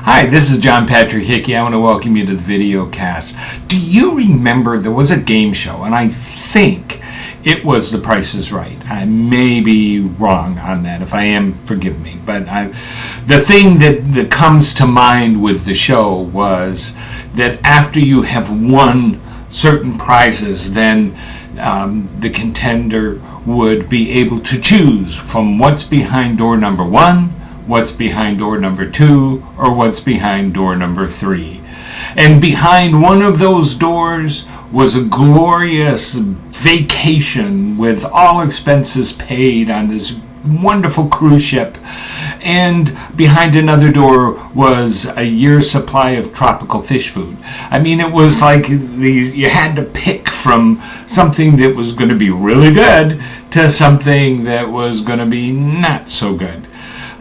Hi, this is John Patrick Hickey. I want to welcome you to the video cast. Do you remember there was a game show, and I think it was The Price is Right. I may be wrong on that. If I am, forgive me. But the thing that comes to mind with the show was that after you have won certain prizes, then the contender would be able to choose from what's behind door number 1, what's behind door number 2, or what's behind door number 3. And behind one of those doors was a glorious vacation with all expenses paid on this wonderful cruise ship. And behind another door was a year's supply of tropical fish food. I mean, it was like you had to pick from something that was going to be really good to something that was going to be not so good.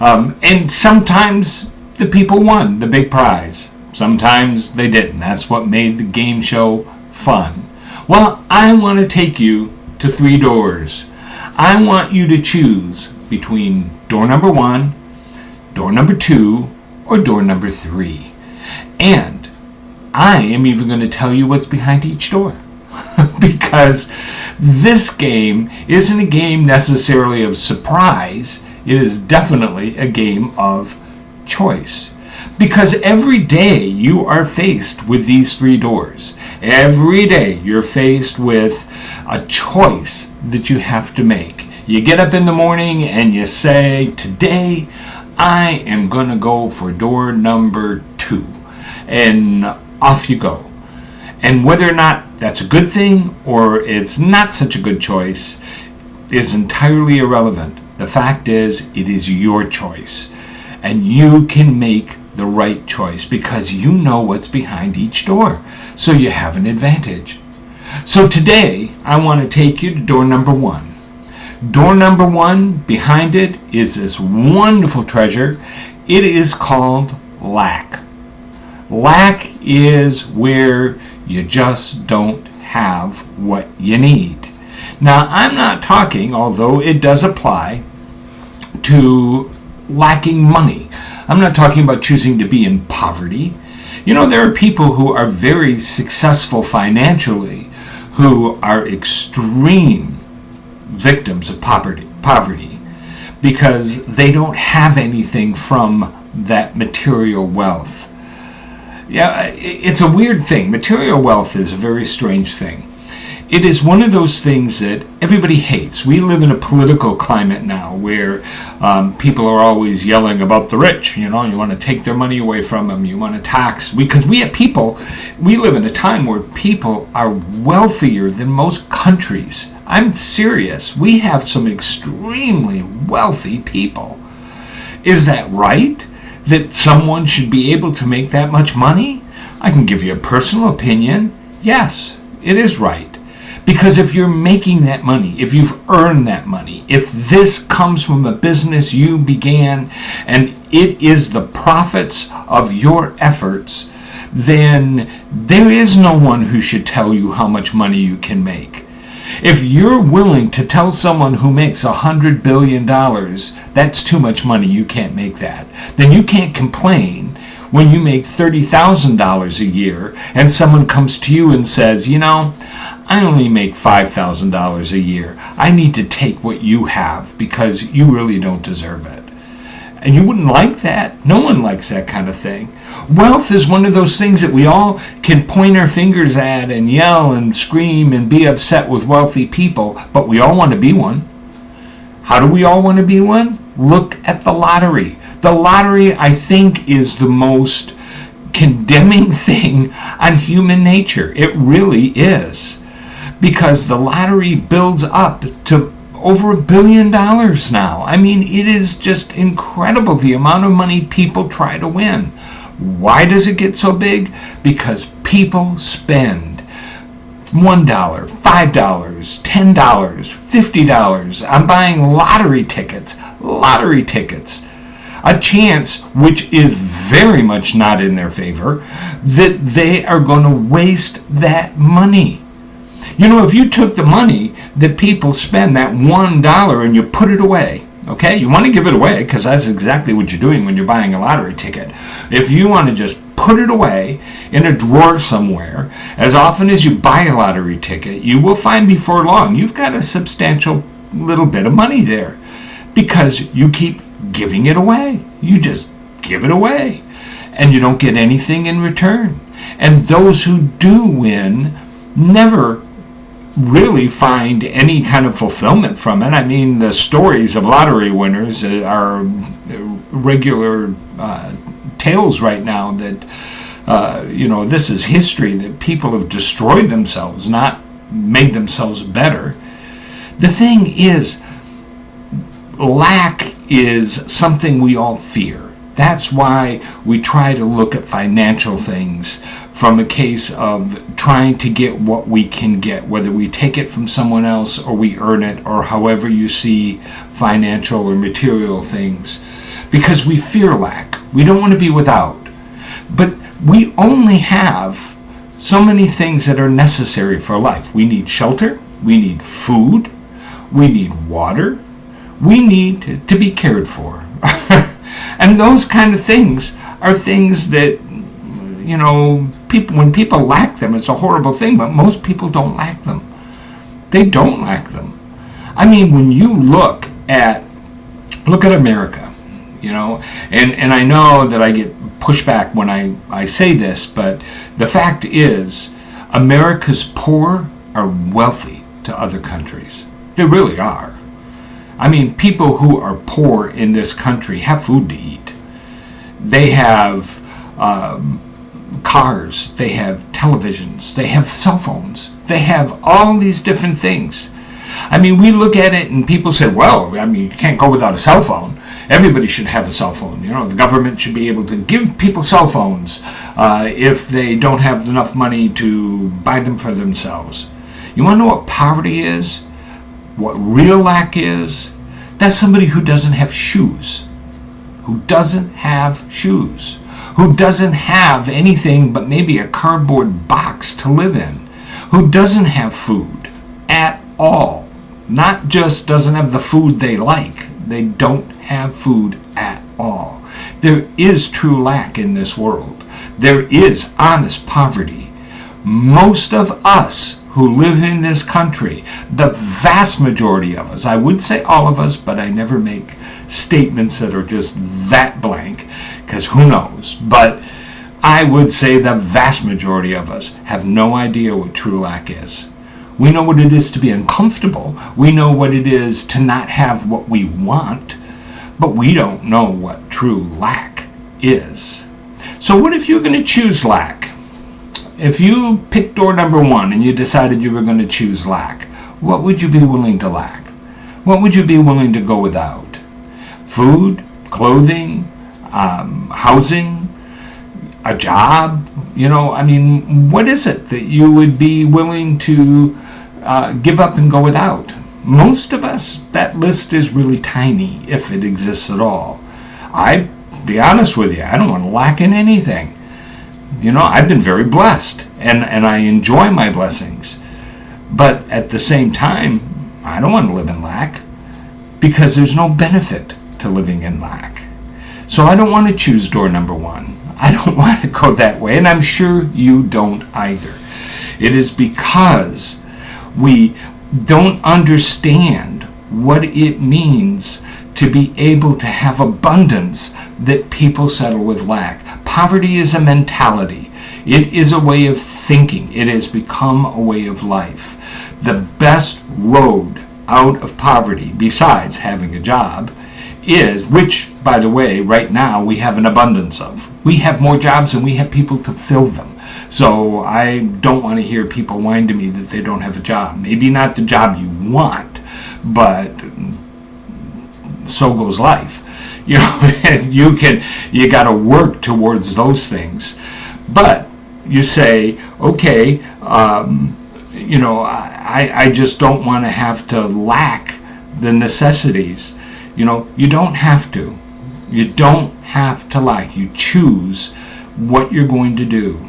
And sometimes the people won the big prize. Sometimes they didn't. That's what made the game show fun. Well, I want to take you to 3 doors. I want you to choose between door number 1, door number 2, or door number 3. And I am even going to tell you what's behind each door. Because this game isn't a game necessarily of surprise. It is definitely a game of choice. Because every day you are faced with these 3 doors. Every day you're faced with a choice that you have to make. You get up in the morning and you say, today I am going to go for door number 2. And off you go. And whether or not that's a good thing or it's not such a good choice is entirely irrelevant. The fact is, it is your choice. And you can make the right choice because you know what's behind each door. So you have an advantage. So today, I want to take you to door number 1. Door number 1, behind it is this wonderful treasure. It is called lack. Lack is where you just don't have what you need. Now, I'm not talking, although it does apply, to lacking money. I'm not talking about choosing to be in poverty. You know, there are people who are very successful financially who are extreme victims of poverty because they don't have anything from that material wealth. Yeah, it's a weird thing. Material wealth is a very strange thing. It is one of those things that everybody hates. We live in a political climate now where people are always yelling about the rich. You know, you want to take their money away from them. You want to tax. Because we live in a time where people are wealthier than most countries. I'm serious. We have some extremely wealthy people. Is that right? That someone should be able to make that much money? I can give you a personal opinion. Yes, it is right. Because if you're making that money, if you've earned that money, if this comes from a business you began and it is the profits of your efforts, then there is no one who should tell you how much money you can make. If you're willing to tell someone who makes $100 billion, that's too much money, you can't make that, then you can't complain when you make $30,000 a year and someone comes to you and says, you know, I only make $5,000 a year. I need to take what you have because you really don't deserve it. And you wouldn't like that. No one likes that kind of thing. Wealth is one of those things that we all can point our fingers at and yell and scream and be upset with wealthy people, but we all want to be one. How do we all want to be one? Look at the lottery. The lottery, I think, is the most condemning thing on human nature. It really is. Because the lottery builds up to over $1 billion now. I mean, it is just incredible the amount of money people try to win. Why does it get so big? Because people spend $1, $5, $10, $50. I'm buying lottery tickets. A chance which is very much not in their favor that they are going to waste that money. You know, if you took the money that people spend, that $1, and you put it away, Okay, you want to give it away because that's exactly what you're doing when you're buying a lottery ticket. If you want to just put it away in a drawer somewhere, as often as you buy a lottery ticket, you will find before long you've got a substantial little bit of money there because you keep giving it away. You just give it away and you don't get anything in return. And those who do win never really find any kind of fulfillment from it. I mean, the stories of lottery winners are regular tales right now that, this is history, that people have destroyed themselves, not made themselves better. The thing is, lack is something we all fear. That's why we try to look at financial things from a case of trying to get what we can get, whether we take it from someone else or we earn it, or however you see financial or material things, because we fear lack. We don't want to be without. But we only have so many things that are necessary for life. We need shelter, we need food, we need water, we need to be cared for. And those kind of things are things that, people, when people lack them, it's a horrible thing, but most people don't lack them. They don't lack them. I mean, when you look at America, and I know that I get pushback when I say this, but the fact is, America's poor are wealthy to other countries. They really are. I mean, people who are poor in this country have food to eat. They have cars, they have televisions, they have cell phones, they have all these different things. I mean, we look at it and people say, well, I mean, you can't go without a cell phone. Everybody should have a cell phone. The government should be able to give people cell phones if they don't have enough money to buy them for themselves. You want to know what poverty is? What real lack is? That's somebody who doesn't have shoes. Who doesn't have shoes. Who doesn't have anything but maybe a cardboard box to live in. Who doesn't have food at all. Not just doesn't have the food they like. They don't have food at all. There is true lack in this world. There is honest poverty. Most of us who live in this country, the vast majority of us, I would say all of us, but I never make statements that are just that blank, because who knows, but I would say the vast majority of us have no idea what true lack is. We know what it is to be uncomfortable. We know what it is to not have what we want, but we don't know what true lack is. So what if you're going to choose lack? If you picked door number 1 and you decided you were going to choose lack, what would you be willing to lack? What would you be willing to go without? Food, clothing, housing, a job? What is it that you would be willing to give up and go without? Most of us, that list is really tiny, if it exists at all. I be honest with you, I don't want to lack in anything. I've been very blessed, and I enjoy my blessings. But at the same time, I don't want to live in lack, because there's no benefit to living in lack. So I don't want to choose door number 1. I don't want to go that way, and I'm sure you don't either. It is because we don't understand what it means to be able to have abundance that people settle with lack. Poverty is a mentality. It is a way of thinking. It has become a way of life. The best road out of poverty, besides having a job, is, which, by the way, right now we have an abundance of. We have more jobs and we have people to fill them. So I don't want to hear people whine to me that they don't have a job. Maybe not the job you want, but so goes life. You got to work towards those things. But you say, okay, I just don't want to have to lack the necessities. You don't have to. You don't have to lack. You choose what you're going to do.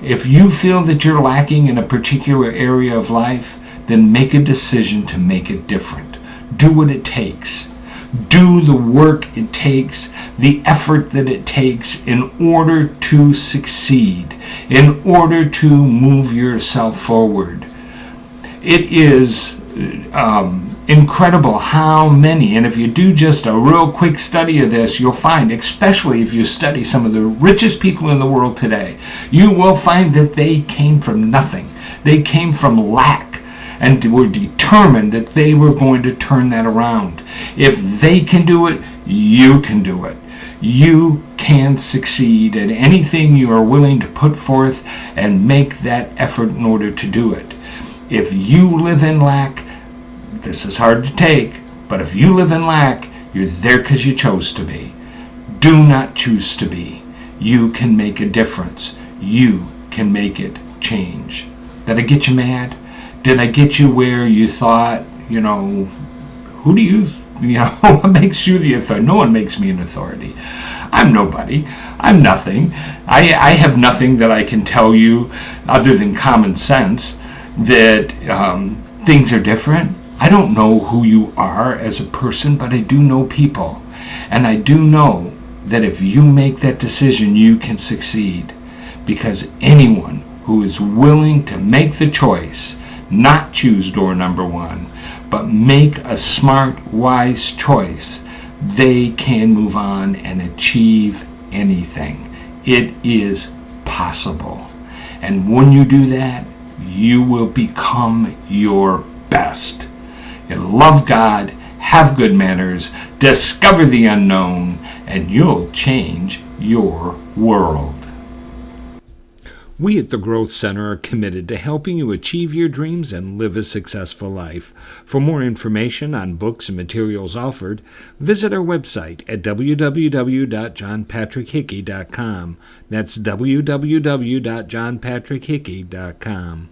If you feel that you're lacking in a particular area of life, then make a decision to make it different. Do what it takes. Do the work it takes, the effort that it takes in order to succeed, in order to move yourself forward. It is incredible how many, and if you do just a real quick study of this, you'll find, especially if you study some of the richest people in the world today, you will find that they came from nothing. They came from lack and were determined that they were going to turn that around. If they can do it, you can do it. You can succeed at anything you are willing to put forth and make that effort in order to do it. If you live in lack, this is hard to take, but if you live in lack, you're there because you chose to be. Do not choose to be. You can make a difference. You can make it change. Did I get you mad? Did I get you where you thought, who do you, what makes you the authority? No one makes me an authority. I'm nobody. I'm nothing. I have nothing that I can tell you other than common sense that things are different. I don't know who you are as a person, but I do know people. And I do know that if you make that decision, you can succeed. Because anyone who is willing to make the choice, not choose door number one, but make a smart, wise choice, they can move on and achieve anything. It is possible. And when you do that, you will become your best. You love God, have good manners, discover the unknown, and you'll change your world. We at the Growth Center are committed to helping you achieve your dreams and live a successful life. For more information on books and materials offered, visit our website at www.johnpatrickhickey.com. That's www.johnpatrickhickey.com.